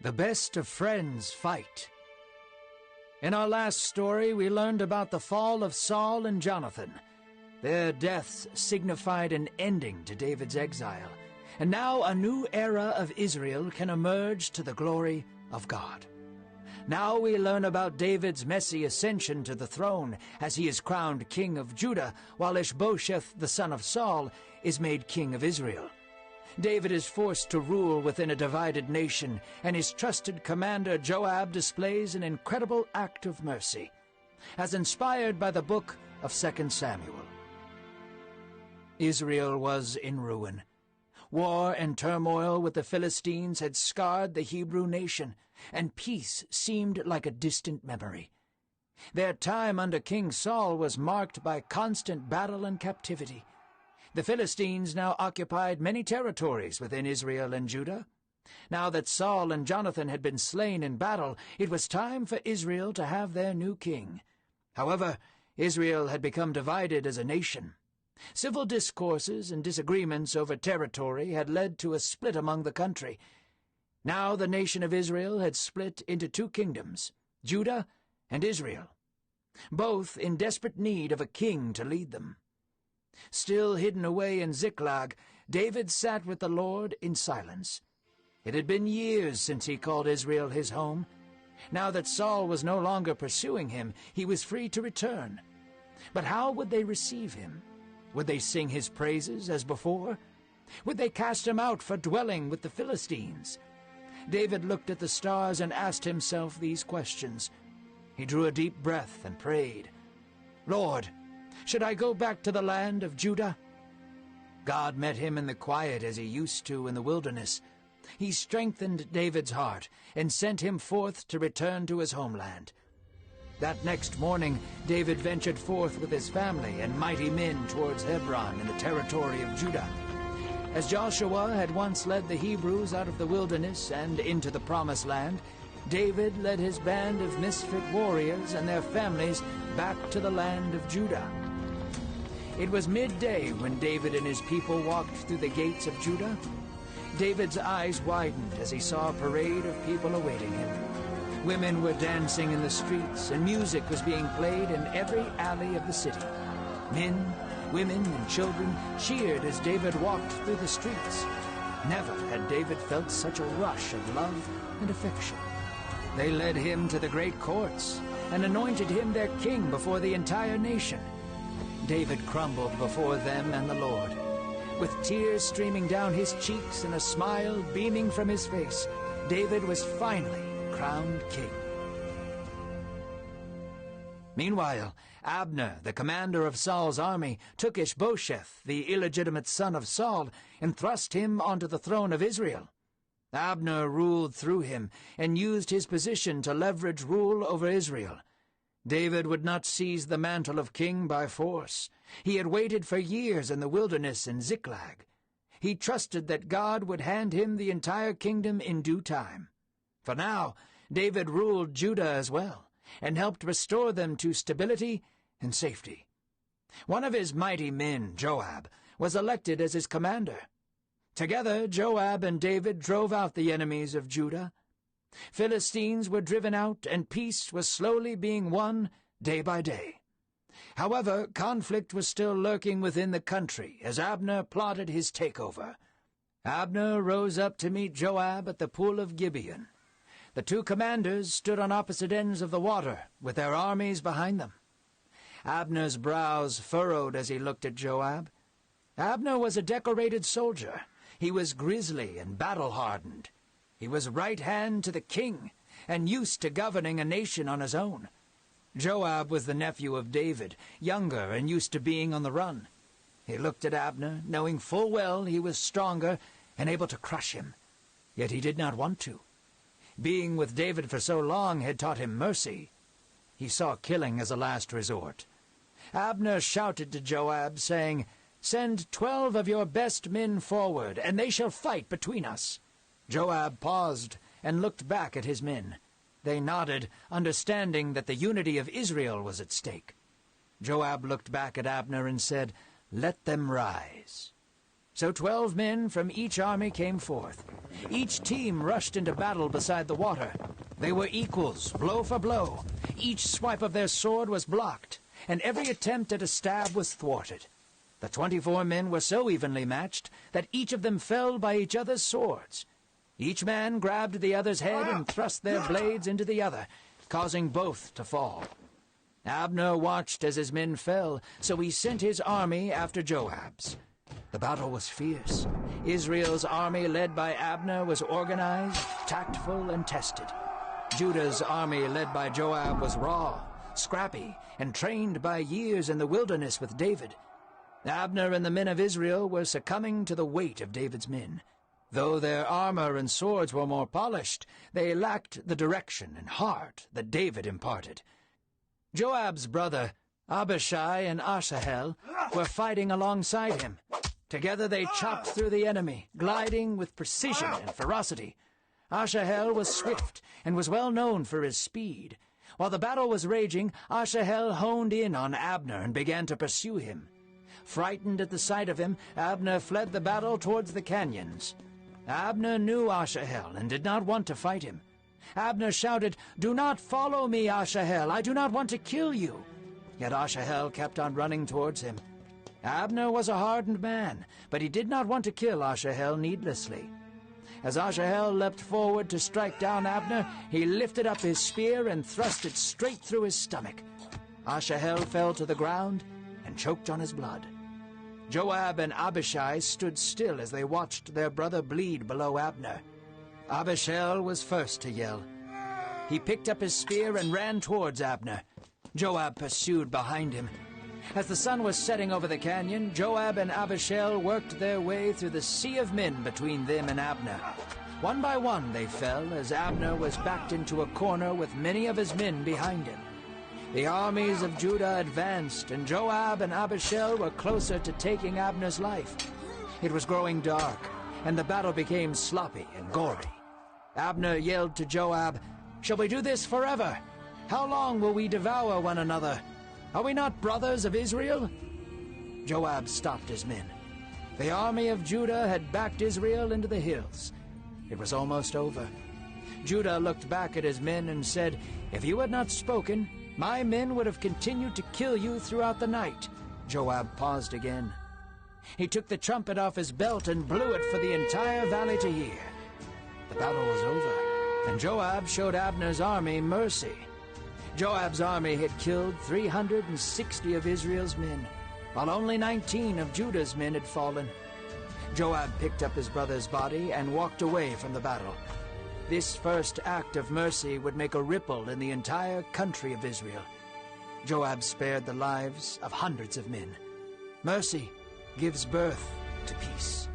The best of friends fight. In our last story, we learned about the fall of Saul and Jonathan. Their deaths signified an ending to David's exile, and now a new era of Israel can emerge to the glory of God. Now we learn about David's messy ascension to the throne as he is crowned king of Judah, while Ishbosheth, the son of Saul, is made king of Israel. David is forced to rule within a divided nation, and his trusted commander Joab displays an incredible act of mercy, as inspired by the book of 2 Samuel. Israel was in ruin. War and turmoil with the Philistines had scarred the Hebrew nation, and peace seemed like a distant memory. Their time under King Saul was marked by constant battle and captivity. The Philistines now occupied many territories within Israel and Judah. Now that Saul and Jonathan had been slain in battle, it was time for Israel to have their new king. However, Israel had become divided as a nation. Civil discourses and disagreements over territory had led to a split among the country. Now the nation of Israel had split into two kingdoms, Judah and Israel, both in desperate need of a king to lead them. Still hidden away in Ziklag, David sat with the Lord in silence. It had been years since he called Israel his home. Now that Saul was no longer pursuing him, he was free to return. But how would they receive him? Would they sing his praises as before? Would they cast him out for dwelling with the Philistines? David looked at the stars and asked himself these questions. He drew a deep breath and prayed, "Lord, should I go back to the land of Judah?" God met him in the quiet as he used to in the wilderness. He strengthened David's heart and sent him forth to return to his homeland. That next morning, David ventured forth with his family and mighty men towards Hebron in the territory of Judah. As Joshua had once led the Hebrews out of the wilderness and into the Promised Land, David led his band of misfit warriors and their families back to the land of Judah. It was midday when David and his people walked through the gates of Judah. David's eyes widened as he saw a parade of people awaiting him. Women were dancing in the streets, and music was being played in every alley of the city. Men, women, and children cheered as David walked through the streets. Never had David felt such a rush of love and affection. They led him to the great courts and anointed him their king before the entire nation. David crumbled before them and the Lord. With tears streaming down his cheeks and a smile beaming from his face, David was finally crowned king. Meanwhile, Abner, the commander of Saul's army, took Ishbosheth, the illegitimate son of Saul, and thrust him onto the throne of Israel. Abner ruled through him and used his position to leverage rule over Israel. David would not seize the mantle of king by force. He had waited for years in the wilderness in Ziklag. He trusted that God would hand him the entire kingdom in due time. For now, David ruled Judah as well, and helped restore them to stability and safety. One of his mighty men, Joab, was elected as his commander. Together, Joab and David drove out the enemies of Judah. Philistines were driven out, and peace was slowly being won day by day. However, conflict was still lurking within the country as Abner plotted his takeover. Abner rose up to meet Joab at the pool of Gibeon. The two commanders stood on opposite ends of the water, with their armies behind them. Abner's brows furrowed as he looked at Joab. Abner was a decorated soldier. He was grisly and battle-hardened. He was right hand to the king, and used to governing a nation on his own. Joab was the nephew of David, younger and used to being on the run. He looked at Abner, knowing full well he was stronger and able to crush him. Yet he did not want to. Being with David for so long had taught him mercy. He saw killing as a last resort. Abner shouted to Joab, saying, "Send 12 of your best men forward, and they shall fight between us." Joab paused and looked back at his men. They nodded, understanding that the unity of Israel was at stake. Joab looked back at Abner and said, "Let them rise." So 12 men from each army came forth. Each team rushed into battle beside the water. They were equals, blow for blow. Each swipe of their sword was blocked, and every attempt at a stab was thwarted. The 24 men were so evenly matched that each of them fell by each other's swords. Each man grabbed the other's head and thrust their blades into the other, causing both to fall. Abner watched as his men fell, so he sent his army after Joab's. The battle was fierce. Israel's army, led by Abner, was organized, tactful, and tested. Judah's army, led by Joab, was raw, scrappy, and trained by years in the wilderness with David. Abner and the men of Israel were succumbing to the weight of David's men. Though their armor and swords were more polished, they lacked the direction and heart that David imparted. Joab's brother, Abishai and Asahel, were fighting alongside him. Together they chopped through the enemy, gliding with precision and ferocity. Asahel was swift and was well known for his speed. While the battle was raging, Asahel honed in on Abner and began to pursue him. Frightened at the sight of him, Abner fled the battle towards the canyons. Abner knew Asahel and did not want to fight him. Abner shouted, "Do not follow me, Asahel! I do not want to kill you!" Yet Asahel kept on running towards him. Abner was a hardened man, but he did not want to kill Asahel needlessly. As Asahel leapt forward to strike down Abner, he lifted up his spear and thrust it straight through his stomach. Asahel fell to the ground and choked on his blood. Joab and Abishai stood still as they watched their brother bleed below Abner. Abishai was first to yell. He picked up his spear and ran towards Abner. Joab pursued behind him. As the sun was setting over the canyon, Joab and Abishai worked their way through the sea of men between them and Abner. One by one they fell as Abner was backed into a corner with many of his men behind him. The armies of Judah advanced, and Joab and Abishai were closer to taking Abner's life. It was growing dark, and the battle became sloppy and gory. Abner yelled to Joab, "Shall we do this forever? How long will we devour one another? Are we not brothers of Israel?" Joab stopped his men. The army of Judah had backed Israel into the hills. It was almost over. Judah looked back at his men and said, "If you had not spoken, my men would have continued to kill you throughout the night." Joab paused again. He took the trumpet off his belt and blew it for the entire valley to hear. The battle was over, and Joab showed Abner's army mercy. Joab's army had killed 360 of Israel's men, while only 19 of Judah's men had fallen. Joab picked up his brother's body and walked away from the battle. This first act of mercy would make a ripple in the entire country of Israel. Joab spared the lives of hundreds of men. Mercy gives birth to peace.